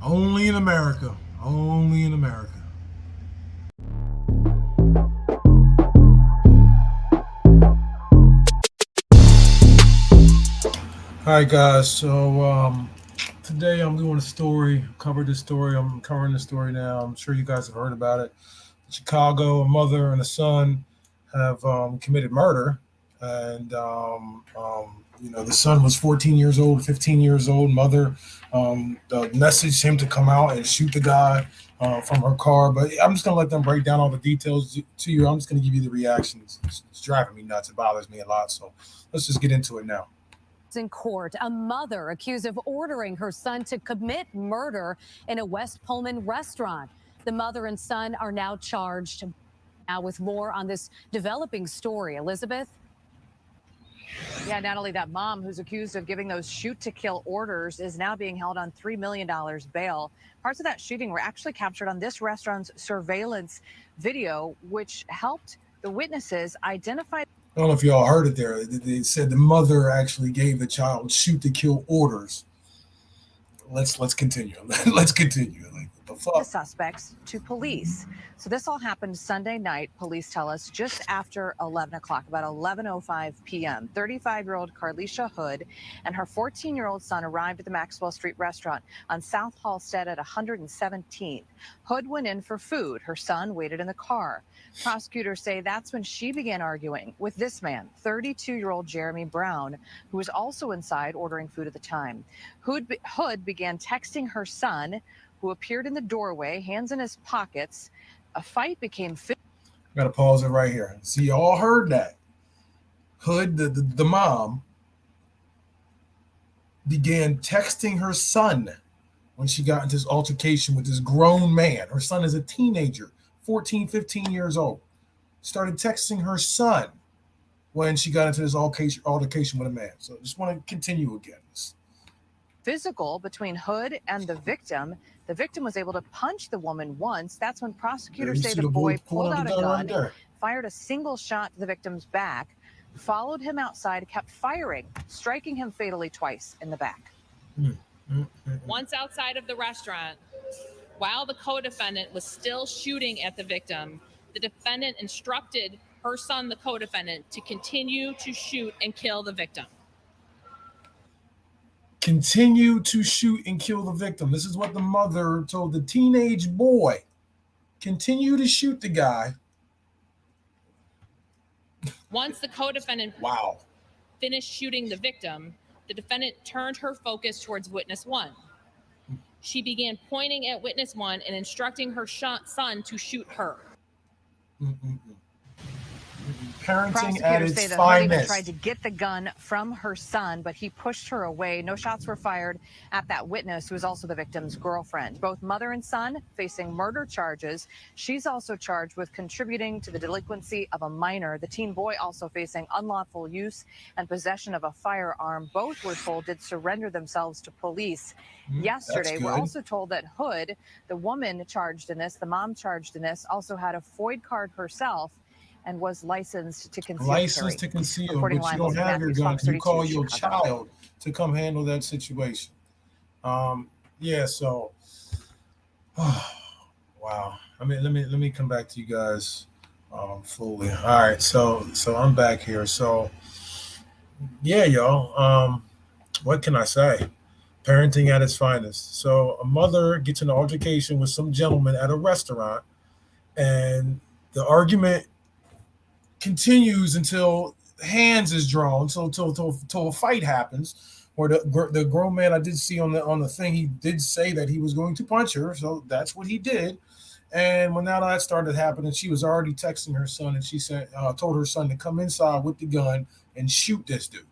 Only in America. Only in America. All right, guys. So today I'm doing a story. Covered this story. I'm covering the story now. I'm sure you guys have heard about it. In Chicago, a mother and a son have committed murder, and the son was 14 years old, 15 years old. Mother messaged him to come out and shoot the guy from her car. But I'm just gonna let them break down all the details to you. I'm just gonna give you the reactions. It's driving me nuts. It bothers me a lot. So let's just get into it now. In court, a mother accused of ordering her son to commit murder in a West Pullman restaurant. The mother and son are now charged. Now, with more on this developing story, Elizabeth. Yeah, Natalie, that mom who's accused of giving those shoot to kill orders is now being held on $3 million bail. Parts of that shooting were actually captured on this restaurant's surveillance video, which helped the witnesses identify. I don't know if y'all heard it there. They said the mother actually gave the child shoot to kill orders. Let's continue. Let's continue. Like what the The fuck? suspects to police. So this all happened Sunday night, police tell us, just after 11 o'clock, about 11:05 p.m. 35-year-old Carlisha Hood and her 14-year-old son arrived at the Maxwell Street restaurant on South Halstead at 117th. Hood went in for food. Her son waited in the car. Prosecutors say that's when she began arguing with this man, 32-year-old Jeremy Brown, who was also inside ordering food at the time. Hood began texting her son, who appeared in the doorway, hands in his pockets. A fight became. Gotta pause it right here. See, y'all heard that. Hood, the mom, began texting her son when she got into this altercation with this grown man. Her son is a teenager, 14, 15 years old. Started texting her son when she got into this altercation with a man. So just want to continue again. Physical between Hood and the victim. The victim was able to punch the woman once. That's when prosecutors say the boy pulled out a gun, fired a single shot to the victim's back, followed him outside, kept firing, striking him fatally twice in the back. Once outside of the restaurant, while the co-defendant was still shooting at the victim, the defendant instructed her son, the co-defendant, to continue to shoot and kill the victim. Continue to shoot and kill the victim. This is what the mother told the teenage boy. Continue to shoot the guy. Once the co-defendant finished shooting the victim, the defendant turned her focus towards witness one. She began pointing at witness one and instructing her son to shoot her. Parenting at Prosecutors its say that Hood even finest. tried to get the gun from her son, but he pushed her away. No shots were fired at that witness, who is also the victim's girlfriend. Both mother and son facing murder charges. She's also charged with contributing to the delinquency of a minor. The teen boy also facing unlawful use and possession of a firearm. Both, we're told, did surrender themselves to police yesterday. We're also told that Hood, the woman charged in this, the mom charged in this, also had a FOID card herself and was licensed to conceal. Licensed to conceal, but you don't have your gun. You call your child to come handle that situation. Yeah. So, wow. I mean, let me come back to you guys fully. All right. So I'm back here. So, yeah, y'all. What can I say? Parenting at its finest. So a mother gets in an altercation with some gentleman at a restaurant, and the argument continues until hands is drawn, until a fight happens. Or the grown man I did see on the thing, he did say that he was going to punch her, so that's what he did. And when that started happening, she was already texting her son, and she said, told her son to come inside with the gun and shoot this dude.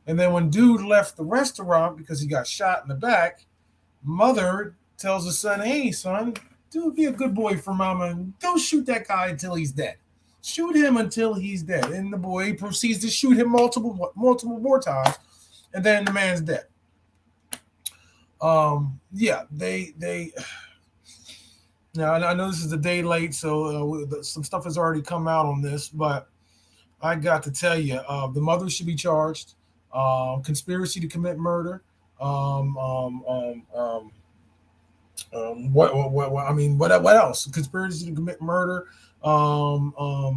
And then when dude left the restaurant because he got shot in the back, mother tells the son, "Hey, son, dude, be a good boy for mama and don't shoot that guy until he's dead. Shoot him until he's dead." And the boy proceeds to shoot him multiple more times, and then the man's dead. Yeah, they. Now I know this is a day late, so some stuff has already come out on this, but I got to tell you, the mother should be charged. Conspiracy to commit murder. Um, um, um, um, I mean, what else? Conspiracy to commit murder. What's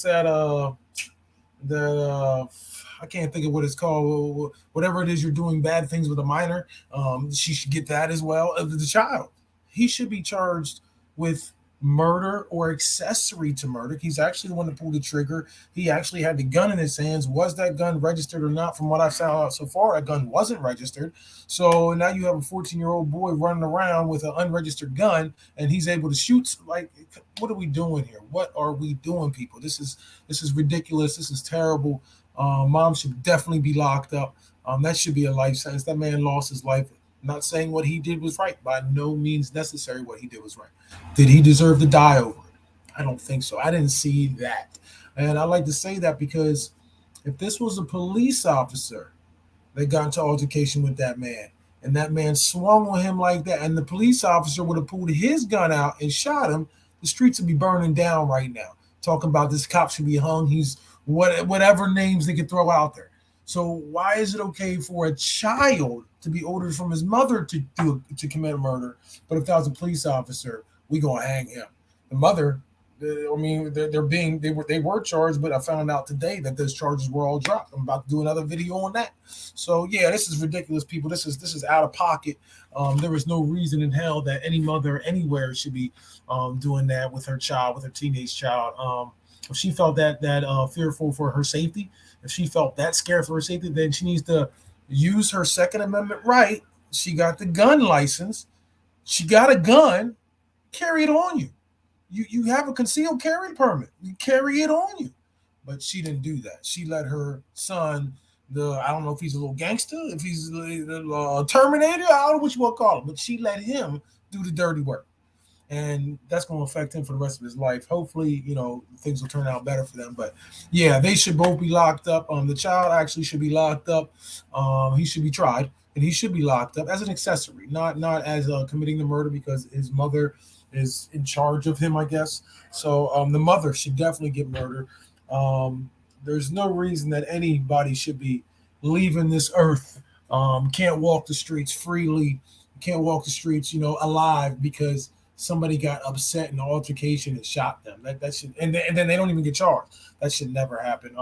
that? The I can't think of what it's called. Whatever it is, you're doing bad things with a minor. She should get that as well. The child, he should be charged with murder or accessory to murder. He's actually the one that pulled the trigger. He actually had the gun in his hands. Was that gun registered or not? From what I saw so far, that gun wasn't registered. So now you have a 14-year-old boy running around with an unregistered gun, and he's able to shoot. Like, what are we doing here? What are we doing, people? This is ridiculous. This is terrible. Mom should definitely be locked up. That should be a life sentence. That man lost his life. I'm not saying what he did was right. By no means necessary what he did was right. Did he deserve to die over it? I don't think so. I didn't see that. And I like to say that because if this was a police officer that got into altercation with that man, and that man swung on him like that, and the police officer would have pulled his gun out and shot him, the streets would be burning down right now. Talking about this cop should be hung. He's whatever names they could throw out there. So why is it okay for a child to be ordered from his mother to commit murder, but if that was a police officer, we gonna hang him? The mother, I mean, they were charged, but I found out today that those charges were all dropped. I'm about to do another video on that. So yeah, this is ridiculous, people. This is out of pocket. There is no reason in hell that any mother anywhere should be doing that with her child, with her teenage child. If she felt that fearful for her safety, if she felt that scared for her safety, then she needs to use her Second Amendment right. She got the gun license. She got a gun. Carry it on you. You have a concealed carry permit. You carry it on you. But she didn't do that. She let her son, I don't know if he's a little gangster, if he's a Terminator, I don't know what you want to call him, but she let him do the dirty work. And that's going to affect him for the rest of his life. Hopefully, things will turn out better for them. But yeah, they should both be locked up. The child actually should be locked up. He should be tried, and he should be locked up as an accessory, not as committing the murder, because his mother is in charge of him, I guess. So the mother should definitely get murdered. There's no reason that anybody should be leaving this earth. Can't walk the streets freely. Can't walk the streets, alive because somebody got upset in an altercation and shot them. That should, and then they don't even get charged. That should never happen.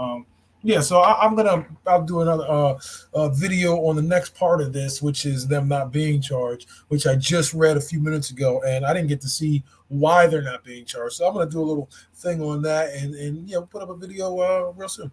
Yeah, so I'll do another video on the next part of this, which is them not being charged, which I just read a few minutes ago, and I didn't get to see why they're not being charged. So I'm gonna do a little thing on that, and put up a video real soon.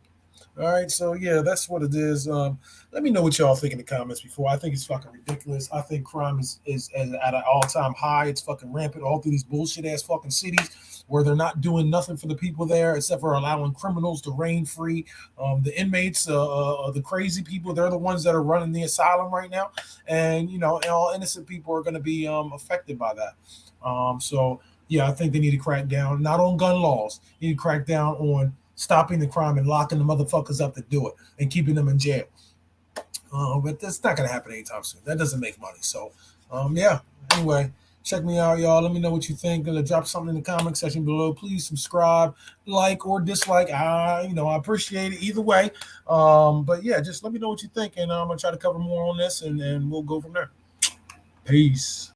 All right, so yeah, that's what it is. Let me know what y'all think in the comments before. I think it's fucking ridiculous. I think crime is at an all-time high. It's fucking rampant all through these bullshit ass fucking cities where they're not doing nothing for the people there except for allowing criminals to reign free. The inmates, the crazy people, they're the ones that are running the asylum right now, and and all innocent people are going to be affected by that. So yeah, I think they need to crack down, not on gun laws. They need to crack down on stopping the crime and locking the motherfuckers up to do it and keeping them in jail. But that's not going to happen anytime soon. That doesn't make money. So, yeah. Anyway, check me out, y'all. Let me know what you think. Gonna drop something in the comment section below. Please subscribe, like, or dislike. I appreciate it either way. But yeah, just let me know what you think, and I'm gonna try to cover more on this, and we'll go from there. Peace.